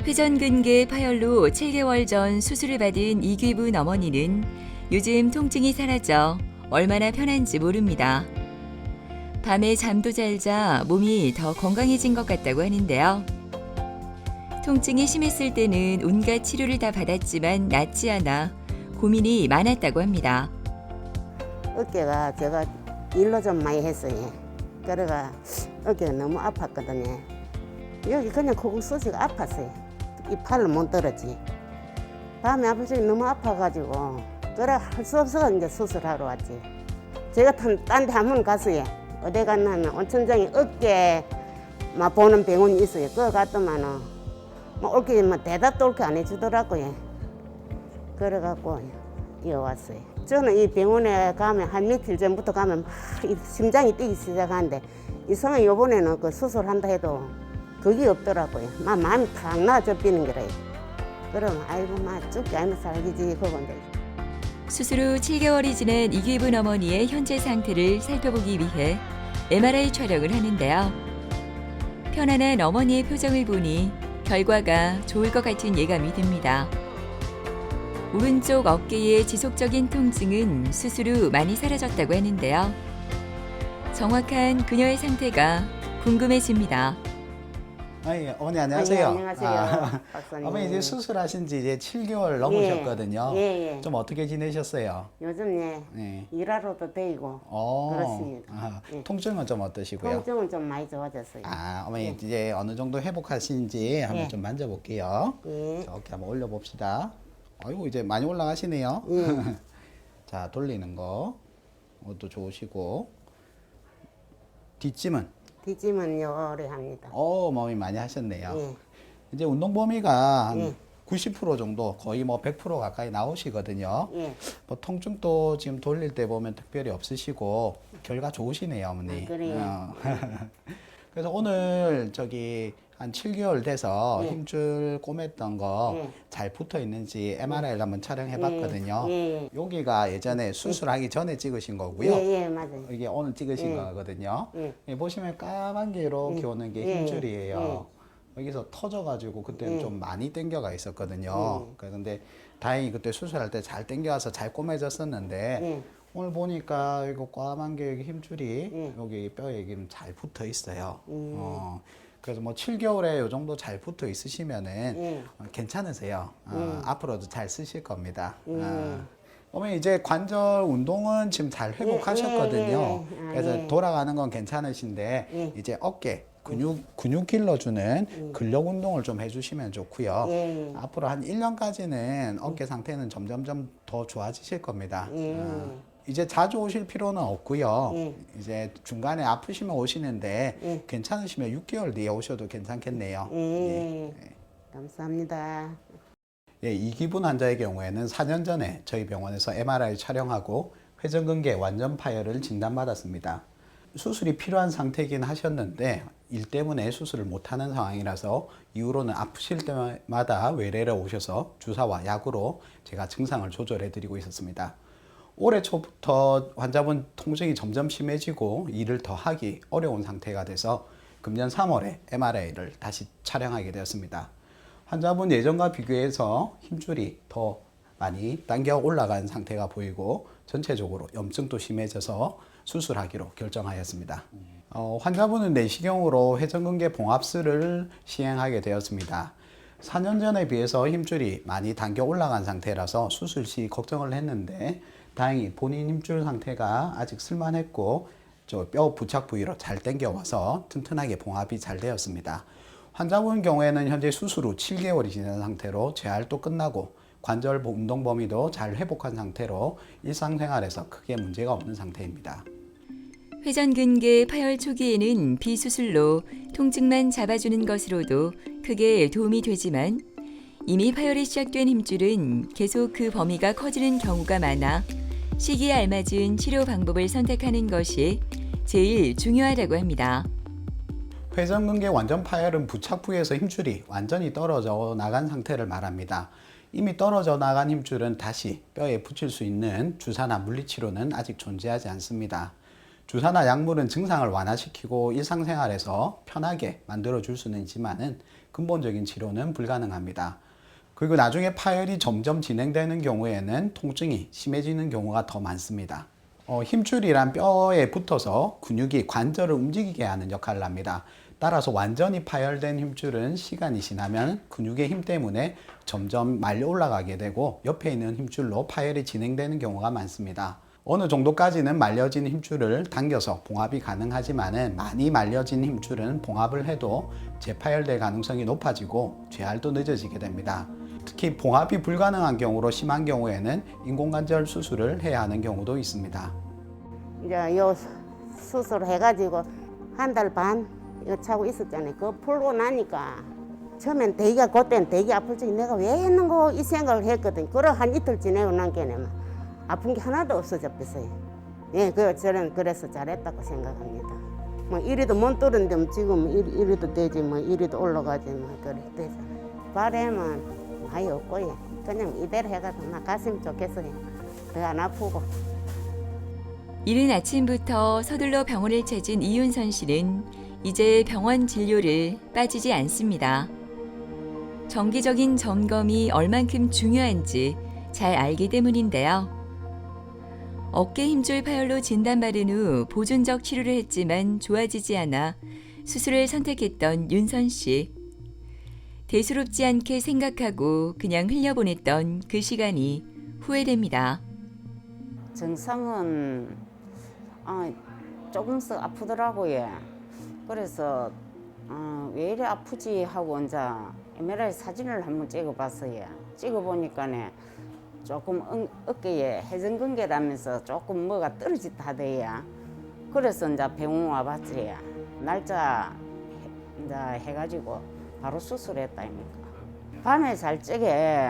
회전근개 파열로 7개월 전 수술을 받은 이귀분 어머니는 요즘 통증이 사라져 얼마나 편한지 모릅니다. 밤에 잠도 잘 자 몸이 더 건강해진 것 같다고 하는데요. 통증이 심했을 때는 온갖 치료를 다 받았지만 낫지 않아 고민이 많았다고 합니다. 어깨가 제가 일로 좀 많이 했어요. 그래가 어깨가 너무 아팠거든요. 여기 그냥 코골소지가 아팠어요. 이 팔을 못 들었지. 밤에 아버지 너무 아파가지고 그래 할 수 없어서 이제 수술하러 왔지. 제가 딴 데 한 번 갔어요. 어디 갔냐면 온천장에 어깨 막 보는 병원이 있어요. 그거 갔더만은 뭐 올게 뭐 대답도 옳게 안 해주더라고요. 그래갖고 여기 왔어요. 저는 이 병원에 가면 한 며칠 전부터 가면 막 심장이 뛰기 시작하는데 이상하게 이번에는 그 수술한다 해도 그게 없더라고요. 막 마음이 탁 나아져 비는 거래요. 그럼 아이고 막 죽지 않으면 살기지 그건데. 수술 후 7개월이 지난 이기분 어머니의 현재 상태를 살펴보기 위해 MRI 촬영을 하는데요. 편안한 어머니의 표정을 보니 결과가 좋을 것 같은 예감이 듭니다. 오른쪽 어깨의 지속적인 통증은 수술 후 많이 사라졌다고 하는데요. 정확한 그녀의 상태가 궁금해집니다. 어머니 안녕하세요. 안녕하세요. 박사님. 어머니 이제 수술하신 지 이제 7개월 넘으셨거든요. 예. 좀 어떻게 지내셨어요? 요즘 네. 일하러도 되고 그렇습니다. 예. 통증은 좀 어떠시고요? 통증은 좀 많이 좋아졌어요. 어머니 예. 이제 어느 정도 회복하신지 한번 예. 좀 만져볼게요. 예. 자, 어깨 한번 올려봅시다. 아이고 이제 많이 올라가시네요. 예. 자, 돌리는 거. 그것도 좋으시고. 뒷짐은? 뒷짐은 오래 합니다. 몸이 많이 하셨네요. 예. 이제 운동 범위가 한 예. 90% 정도, 거의 뭐 100% 가까이 나오시거든요. 예. 뭐 통증도 지금 돌릴 때 보면 특별히 없으시고 결과 좋으시네요, 어머니. 그래요? 그래서 오늘 한 7개월 돼서 예. 힘줄 꼬맸던 거 예. 잘 붙어 있는지 MRI를 한번 촬영해 봤거든요. 예. 여기가 예전에 수술하기 전에 찍으신 거고요. 예, 맞아요. 이게 오늘 찍으신 예. 거거든요. 예. 보시면 까만 게 이렇게 오는 게 예. 힘줄이에요. 여기서 터져가지고 그때는 예. 좀 많이 당겨가 있었거든요. 그런데 다행히 그때 수술할 때 잘 당겨와서 잘 꼬매졌었는데 예. 오늘 보니까 이거 까만 게 여기 힘줄이 예. 여기 뼈에 지금 잘 붙어 있어요. 그래서 뭐 7개월에 요 정도 잘 붙어 있으시면은 예. 괜찮으세요. 앞으로도 잘 쓰실 겁니다. 예. 어머니 이제 관절 운동은 지금 잘 회복하셨거든요. 예. 그래서 예. 돌아가는 건 괜찮으신데 예. 이제 어깨 근육 길러주는 근력 운동을 좀 해주시면 좋고요. 예. 앞으로 한 1년까지는 어깨 상태는 점점점 더 좋아지실 겁니다. 예. 이제 자주 오실 필요는 없고요. 예. 이제 중간에 아프시면 오시는데 예. 괜찮으시면 6개월 뒤에 오셔도 괜찮겠네요. 예. 감사합니다. 예, 이기분 환자의 경우에는 4년 전에 저희 병원에서 MRI 촬영하고 회전근개 완전 파열을 진단받았습니다. 수술이 필요한 상태이긴 하셨는데 일 때문에 수술을 못하는 상황이라서 이후로는 아프실 때마다 외래를 오셔서 주사와 약으로 제가 증상을 조절해 드리고 있었습니다. 올해 초부터 환자분 통증이 점점 심해지고 일을 더 하기 어려운 상태가 돼서 금년 3월에 MRI를 다시 촬영하게 되었습니다. 환자분 예전과 비교해서 힘줄이 더 많이 당겨 올라간 상태가 보이고 전체적으로 염증도 심해져서 수술하기로 결정하였습니다. 환자분은 내시경으로 회전근개 봉합술을 시행하게 되었습니다. 4년 전에 비해서 힘줄이 많이 당겨 올라간 상태라서 수술 시 걱정을 했는데 다행히 본인 힘줄 상태가 아직 쓸만했고 저 뼈 부착 부위로 잘 당겨와서 튼튼하게 봉합이 잘 되었습니다. 환자분 경우에는 현재 수술 후 7개월이 지난 상태로 재활도 끝나고 관절 운동 범위도 잘 회복한 상태로 일상생활에서 크게 문제가 없는 상태입니다. 회전근개 파열 초기에는 비수술로 통증만 잡아주는 것으로도 크게 도움이 되지만 이미 파열이 시작된 힘줄은 계속 그 범위가 커지는 경우가 많아 시기에 알맞은 치료 방법을 선택하는 것이 제일 중요하다고 합니다. 회전근개 완전 파열은 부착 부위에서 힘줄이 완전히 떨어져 나간 상태를 말합니다. 이미 떨어져 나간 힘줄은 다시 뼈에 붙일 수 있는 주사나 물리치료는 아직 존재하지 않습니다. 주사나 약물은 증상을 완화시키고 일상생활에서 편하게 만들어줄 수는 있지만은 근본적인 치료는 불가능합니다. 그리고 나중에 파열이 점점 진행되는 경우에는 통증이 심해지는 경우가 더 많습니다. 힘줄이란 뼈에 붙어서 근육이 관절을 움직이게 하는 역할을 합니다. 따라서 완전히 파열된 힘줄은 시간이 지나면 근육의 힘 때문에 점점 말려 올라가게 되고 옆에 있는 힘줄로 파열이 진행되는 경우가 많습니다. 어느 정도까지는 말려진 힘줄을 당겨서 봉합이 가능하지만은 많이 말려진 힘줄은 봉합을 해도 재파열될 가능성이 높아지고 재활도 늦어지게 됩니다. 특히 봉합이 불가능한 경우로 심한 경우에는 인공관절 수술을 해야 하는 경우도 있습니다. 이제 요 수술 해가지고 한 달 반 이거 차고 있었잖아요. 그거 풀고 나니까 처음엔 되게 그때는 되게 아플지 내가 왜 했는고 이 생각을 했거든. 그러 한 이틀 지내고 난 게는 아픈 게 하나도 없어져 버렸어요. 예, 저는 그래서 잘했다고 생각합니다. 뭐 이리도 못 들었는데 지금 이리도 되지 뭐 이리도 올라가지 뭐 그래 되잖아요. 바람은 많이 없고요. 그냥 이대로 해가지고 나 갔으면 좋겠어요. 더 안 아프고. 이른 아침부터 서둘러 병원을 찾은 이윤선 씨는 이제 병원 진료를 빠지지 않습니다. 정기적인 점검이 얼만큼 중요한지 잘 알기 때문인데요. 어깨 힘줄 파열로 진단받은 후 보존적 치료를 했지만 좋아지지 않아 수술을 선택했던 윤선 씨. 대수롭지 않게 생각하고 그냥 흘려보냈던 그 시간이 후회됩니다. 정상은 조금씩 아프더라고요. 그래서 왜 이래 아프지 하고 이제 MRI 사진을 한번 찍어봤어요. 찍어보니까 조금 어깨에 회전근개라면서 조금 뭐가 떨어졌다 하대요. 그래서 이제 병원 와봤지. 날짜 이제 해가지고 바로 수술했다 입니까. 밤에 잘 적에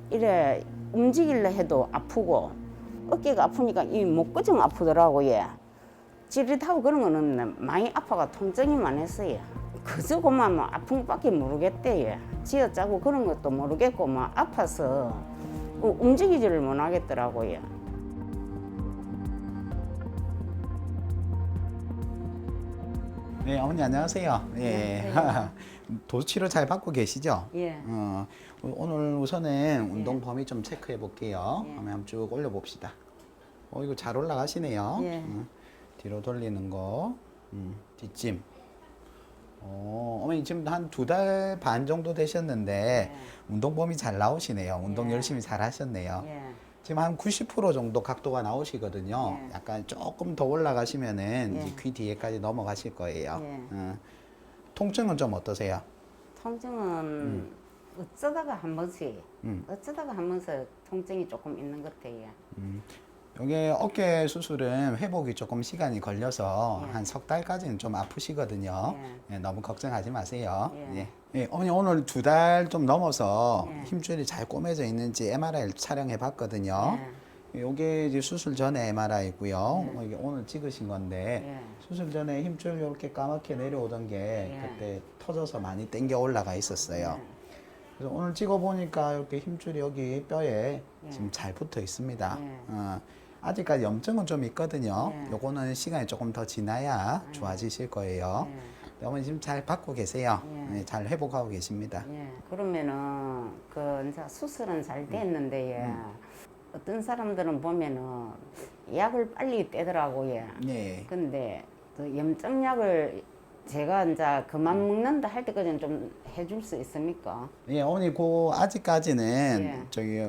이래 움직이려 해도 아프고 어깨가 아프니까 이 목구정 아프더라고요. 찌릿하고 그런 건 없는데 많이 아파가 통증이만 했어요. 그저 그만 뭐 아픈 것밖에 모르겠대요. 쥐어짜고 그런 것도 모르겠고 뭐 아파서 움직이지를 못하겠더라고요. 네, 어머니 안녕하세요. 예. 도수치료 잘 받고 계시죠? 예. 오늘 우선은 운동 범위 좀 체크해 볼게요. 한번 쭉 올려 봅시다. 이거 잘 올라가시네요. 예. 뒤로 돌리는 거, 뒷짐. 어머니 지금 한 2달 반 정도 되셨는데 운동 범위 잘 나오시네요. 운동 열심히 잘 하셨네요. 예. 지금 한 90% 정도 각도가 나오시거든요. 약간 조금 더 올라가시면은 이제 귀 뒤에까지 넘어가실 거예요. 통증은 좀 어떠세요? 통증은 어쩌다가 한 번씩 통증이 조금 있는 것 같아요. 여기 어깨 수술은 회복이 조금 시간이 걸려서 한 석 달까지는 좀 아프시거든요. 예, 너무 걱정하지 마세요. 예, 어머니 오늘 2달 좀 넘어서 힘줄이 잘 꼬매져 있는지 MRI를 촬영해 봤거든요. 이게 이제 수술 전에 MRI고요. 이게 오늘 찍으신 건데 수술 전에 힘줄 이렇게 까맣게 내려오던 게 그때 터져서 많이 당겨 올라가 있었어요. 그래서 오늘 찍어 보니까 이렇게 힘줄이 여기 뼈에 지금 잘 붙어 있습니다. 아직까지 염증은 좀 있거든요. 요거는 시간이 조금 더 지나야 좋아지실 거예요. 어머니 지금 잘 받고 계세요. 잘 회복하고 계십니다. 그러면은 이제 수술은 잘 됐는데 어떤 사람들은 보면은 약을 빨리 떼더라고요. 근데 그 염증약을 제가 이제 그만 먹는다 할 때까지는 좀 해줄 수 있습니까? 어머니 아직까지는 저기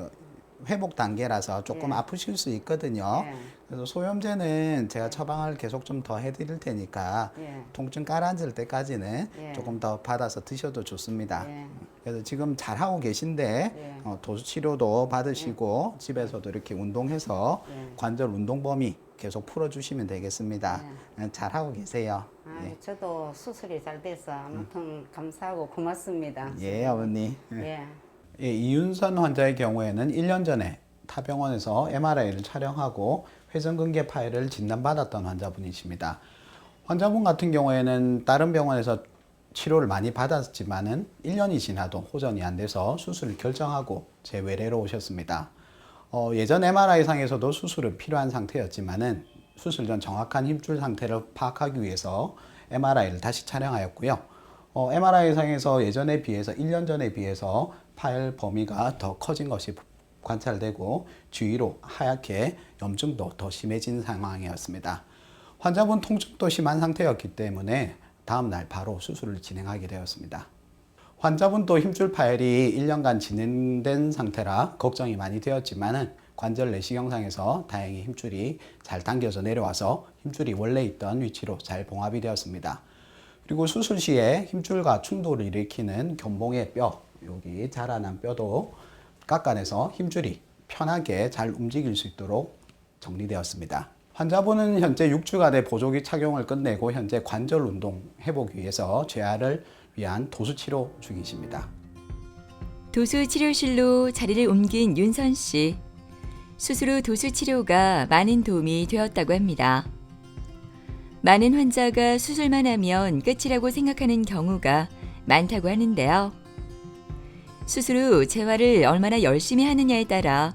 회복 단계라서 조금 아프실 수 있거든요. 그래서 소염제는 제가 처방을 계속 좀 더 해드릴 테니까 통증 가라앉을 때까지는 조금 더 받아서 드셔도 좋습니다. 그래서 지금 잘하고 계신데 도수치료도 받으시고 집에서도 이렇게 운동해서 관절 운동 범위 계속 풀어주시면 되겠습니다. 잘하고 계세요. 저도 수술이 잘 돼서 아무튼 감사하고 고맙습니다. 예, 어머니. 이윤선 환자의 경우에는 1년 전에 타 병원에서 MRI를 촬영하고 회전근개 파열을 진단받았던 환자분이십니다. 환자분 같은 경우에는 다른 병원에서 치료를 많이 받았지만은 1년이 지나도 호전이 안 돼서 수술을 결정하고 제 외래로 오셨습니다. 예전 MRI상에서도 수술은 필요한 상태였지만은 수술 전 정확한 힘줄 상태를 파악하기 위해서 MRI를 다시 촬영하였고요. MRI상에서 예전에 비해서 1년 전에 비해서 파열 범위가 더 커진 것이 관찰되고 주위로 하얗게 염증도 더 심해진 상황이었습니다. 환자분 통증도 심한 상태였기 때문에 다음날 바로 수술을 진행하게 되었습니다. 환자분도 힘줄 파열이 1년간 진행된 상태라 걱정이 많이 되었지만 관절 내시경상에서 다행히 힘줄이 잘 당겨져 내려와서 힘줄이 원래 있던 위치로 잘 봉합이 되었습니다. 그리고 수술 시에 힘줄과 충돌을 일으키는 견봉의 뼈, 여기 자라난 뼈도 깎아내서 힘줄이 편하게 잘 움직일 수 있도록 정리되었습니다. 환자분은 현재 6주간의 보조기 착용을 끝내고 현재 관절 운동 회복 위해서 재활을 위한 도수 치료 중이십니다. 도수 치료실로 자리를 옮긴 윤선 씨. 수술 후 도수 치료가 많은 도움이 되었다고 합니다. 많은 환자가 수술만 하면 끝이라고 생각하는 경우가 많다고 하는데요. 수술 후 재활을 얼마나 열심히 하느냐에 따라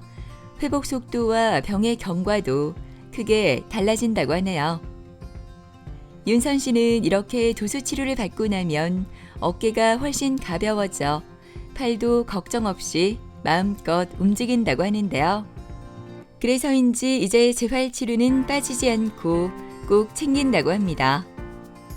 회복 속도와 병의 경과도 크게 달라진다고 하네요. 윤선 씨는 이렇게 도수 치료를 받고 나면 어깨가 훨씬 가벼워져 팔도 걱정 없이 마음껏 움직인다고 하는데요. 그래서인지 이제 재활 치료는 빠지지 않고 꼭 챙긴다고 합니다.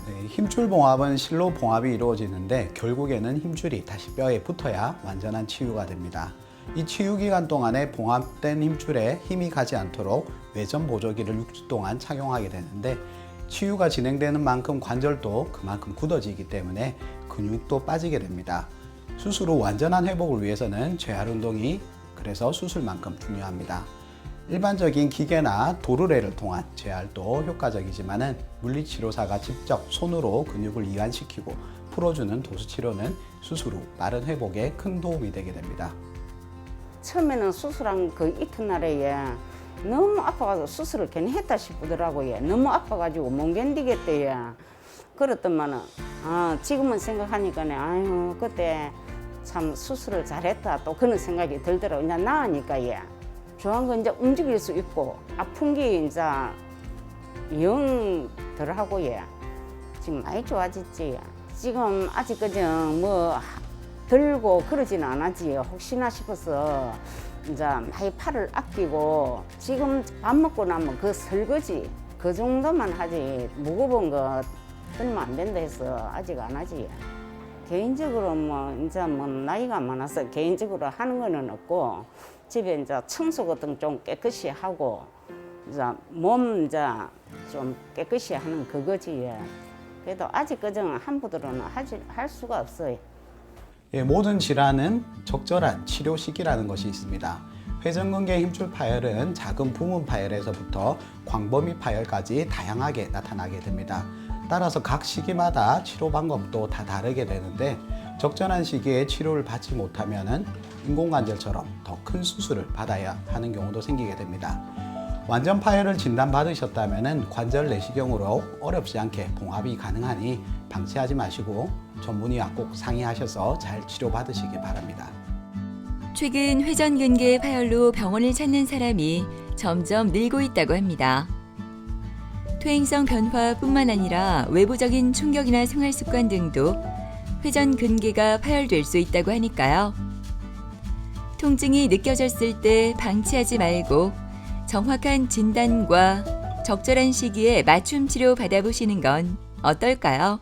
네, 힘줄 봉합은 실로 봉합이 이루어지는데 결국에는 힘줄이 다시 뼈에 붙어야 완전한 치유가 됩니다. 이 치유 기간 동안에 봉합된 힘줄에 힘이 가지 않도록 외전 보조기를 6주 동안 착용하게 되는데 치유가 진행되는 만큼 관절도 그만큼 굳어지기 때문에 근육도 빠지게 됩니다. 수술 후 완전한 회복을 위해서는 재활 운동이 그래서 수술만큼 중요합니다. 일반적인 기계나 도르래를 통한 재활도 효과적이지만 물리치료사가 직접 손으로 근육을 이완시키고 풀어주는 도수치료는 수술 후 빠른 회복에 큰 도움이 되게 됩니다. 처음에는 수술한 그 이튿날에 너무 아파가지고 수술을 괜히 했다 싶더라고요. 너무 아파가지고 못 견디겠대요. 그렇더만은 지금은 생각하니까 아유 그때 참 수술을 잘했다 또 그런 생각이 들더라고요. 이제 나으니까 좋아한 건 이제 움직일 수 있고 아픈 게 이제 영 덜하고요. 지금 많이 좋아졌지. 지금 아직 그저 뭐 들고 그러지는 않았지. 혹시나 싶어서 이제 많이 팔을 아끼고 지금 밥 먹고 나면 그 설거지 그 정도만 하지 무거운 거 들면 안 된다 해서 아직 안 하지. 개인적으로 뭐 이제 뭐 나이가 많아서 개인적으로 하는 거는 없고 집에 이제 청소 같은 좀 깨끗이 하고 이제 몸 이제 좀 깨끗이 하는 그거지. 그래도 아직 그정 한부들은 할 수가 없어요. 모든 질환은 적절한 치료 시기라는 것이 있습니다. 회전근개 힘줄 파열은 작은 부분 파열에서부터 광범위 파열까지 다양하게 나타나게 됩니다. 따라서 각 시기마다 치료 방법도 다 다르게 되는데 적절한 시기에 치료를 받지 못하면 인공관절처럼 더 큰 수술을 받아야 하는 경우도 생기게 됩니다. 완전 파열을 진단받으셨다면 관절 내시경으로 어렵지 않게 봉합이 가능하니 방치하지 마시고 전문의와 꼭 상의하셔서 잘 치료받으시기 바랍니다. 최근 회전근개 파열로 병원을 찾는 사람이 점점 늘고 있다고 합니다. 퇴행성 변화뿐만 아니라 외부적인 충격이나 생활습관 등도 회전근개가 파열될 수 있다고 하니까요. 통증이 느껴졌을 때 방치하지 말고 정확한 진단과 적절한 시기에 맞춤 치료 받아보시는 건 어떨까요?